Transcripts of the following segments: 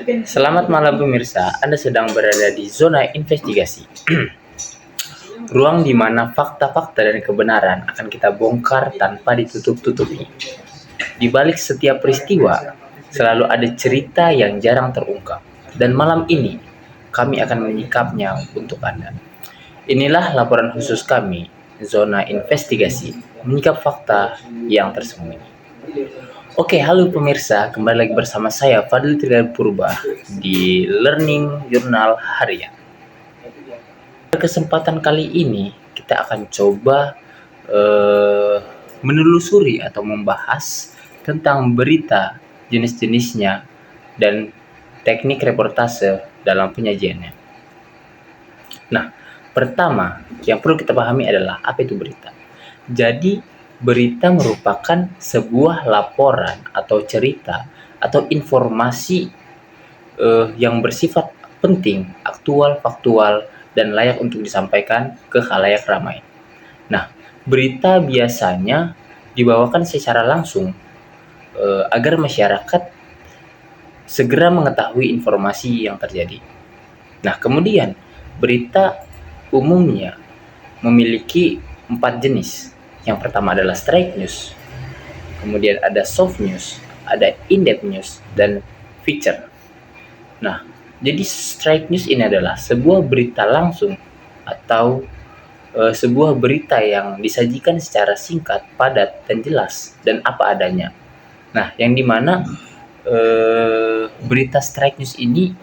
Selamat malam pemirsa, Anda sedang berada di zona investigasi. Ruang di mana fakta-fakta dan kebenaran akan kita bongkar tanpa ditutup-tutupi. Di balik setiap peristiwa, selalu ada cerita yang jarang terungkap. Dan malam ini, kami akan menyikapnya untuk Anda. Inilah laporan khusus kami, Zona Investigasi, menyikap fakta yang tersembunyi. Oke, halo pemirsa, kembali lagi bersama saya Fadil Triad Purba di Learning Journal Harian. Pada kesempatan kali ini kita akan coba menelusuri atau membahas tentang berita, jenis-jenisnya, dan teknik reportase dalam penyajiannya. Nah, pertama yang perlu kita pahami adalah apa itu berita. Jadi berita merupakan sebuah laporan atau cerita atau informasi yang bersifat penting, aktual, faktual, dan layak untuk disampaikan ke khalayak ramai. Nah, berita biasanya dibawakan secara langsung agar masyarakat segera mengetahui informasi yang terjadi. Nah, kemudian berita umumnya memiliki 4 jenis. Yang pertama adalah straight news, kemudian ada soft news, ada in-depth news, dan feature. Nah, jadi straight news ini adalah sebuah berita langsung atau sebuah berita yang disajikan secara singkat, padat, dan jelas, dan apa adanya. Nah, yang dimana berita straight news ini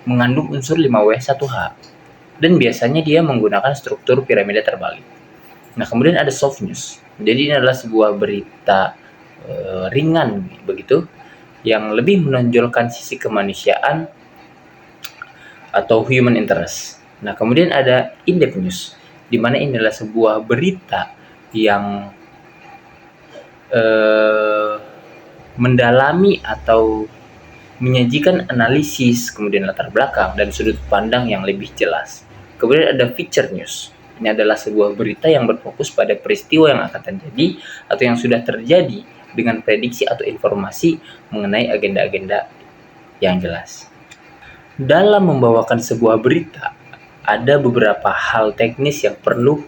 mengandung unsur 5W1H, dan biasanya dia menggunakan struktur piramida terbalik. Nah, kemudian ada soft news. Jadi ini adalah sebuah berita ringan begitu, yang lebih menonjolkan sisi kemanusiaan atau human interest. Nah, kemudian ada in-depth news, di mana ini adalah sebuah berita yang mendalami atau menyajikan analisis, kemudian latar belakang dan sudut pandang yang lebih jelas. Kemudian ada feature news. Ini adalah sebuah berita yang berfokus pada peristiwa yang akan terjadi atau yang sudah terjadi dengan prediksi atau informasi mengenai agenda-agenda yang jelas. Dalam membawakan sebuah berita, ada beberapa hal teknis yang perlu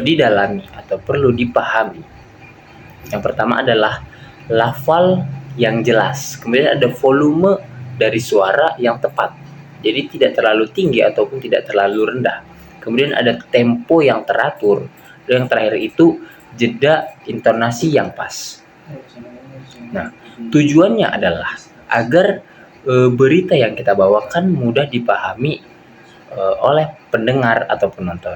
didalami atau perlu dipahami. Yang pertama adalah lafal yang jelas. Kemudian ada volume dari suara yang tepat. Jadi tidak terlalu tinggi ataupun tidak terlalu rendah. Kemudian ada tempo yang teratur, dan yang terakhir itu jeda intonasi yang pas. Nah, tujuannya adalah agar berita yang kita bawakan mudah dipahami oleh pendengar atau penonton.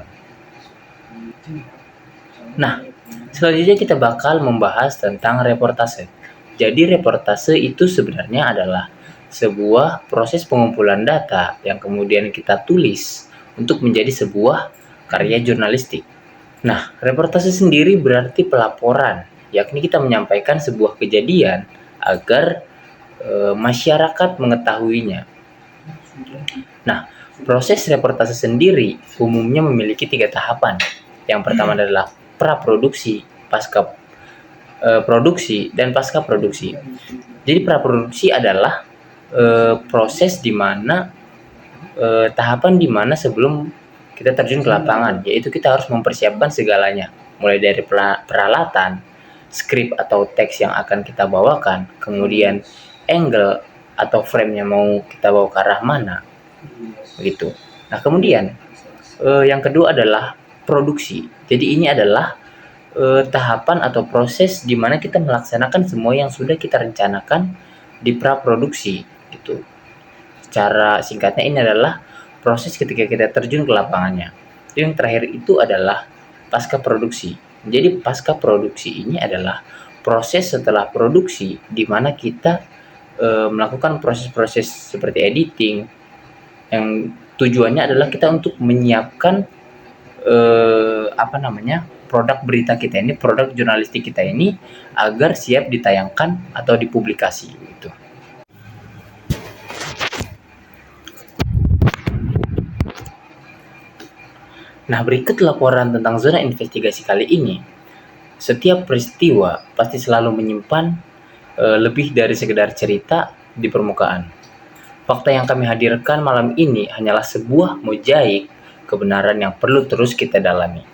Nah, selanjutnya kita bakal membahas tentang reportase. Jadi reportase itu sebenarnya adalah sebuah proses pengumpulan data yang kemudian kita tulis untuk menjadi sebuah karya jurnalistik. Nah, reportase sendiri berarti pelaporan, yakni kita menyampaikan sebuah kejadian agar masyarakat mengetahuinya. Nah, proses reportase sendiri umumnya memiliki 3 tahapan. Yang pertama adalah praproduksi, pasca produksi, dan pasca produksi. Jadi praproduksi adalah proses di mana tahapan di mana sebelum kita terjun ke lapangan, yaitu kita harus mempersiapkan segalanya, mulai dari peralatan, skrip atau teks yang akan kita bawakan, kemudian angle atau frame yang mau kita bawa ke arah mana, begitu. Nah, kemudian yang kedua adalah produksi. Jadi ini adalah tahapan atau proses di mana kita melaksanakan semua yang sudah kita rencanakan di praproduksi, gitu. Secara singkatnya ini adalah proses ketika kita terjun ke lapangannya. Yang terakhir itu adalah pasca produksi. Jadi pasca produksi ini adalah proses setelah produksi di mana kita melakukan proses-proses seperti editing, yang tujuannya adalah kita untuk menyiapkan produk berita kita ini, produk jurnalistik kita ini agar siap ditayangkan atau dipublikasi gitu. Nah, berikut laporan tentang zona investigasi kali ini. Setiap peristiwa pasti selalu menyimpan lebih dari sekedar cerita di permukaan. Fakta yang kami hadirkan malam ini hanyalah sebuah mozaik kebenaran yang perlu terus kita dalami.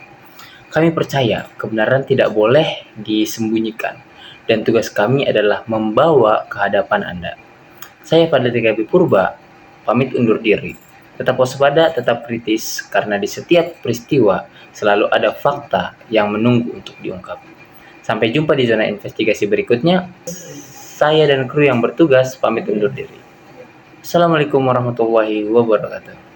Kami percaya kebenaran tidak boleh disembunyikan, dan tugas kami adalah membawa ke hadapan Anda. Saya Fadli TKB Purba, pamit undur diri. Tetap waspada, tetap kritis, karena di setiap peristiwa selalu ada fakta yang menunggu untuk diungkap. Sampai jumpa di zona investigasi berikutnya. Saya dan kru yang bertugas pamit undur diri. Assalamualaikum warahmatullahi wabarakatuh.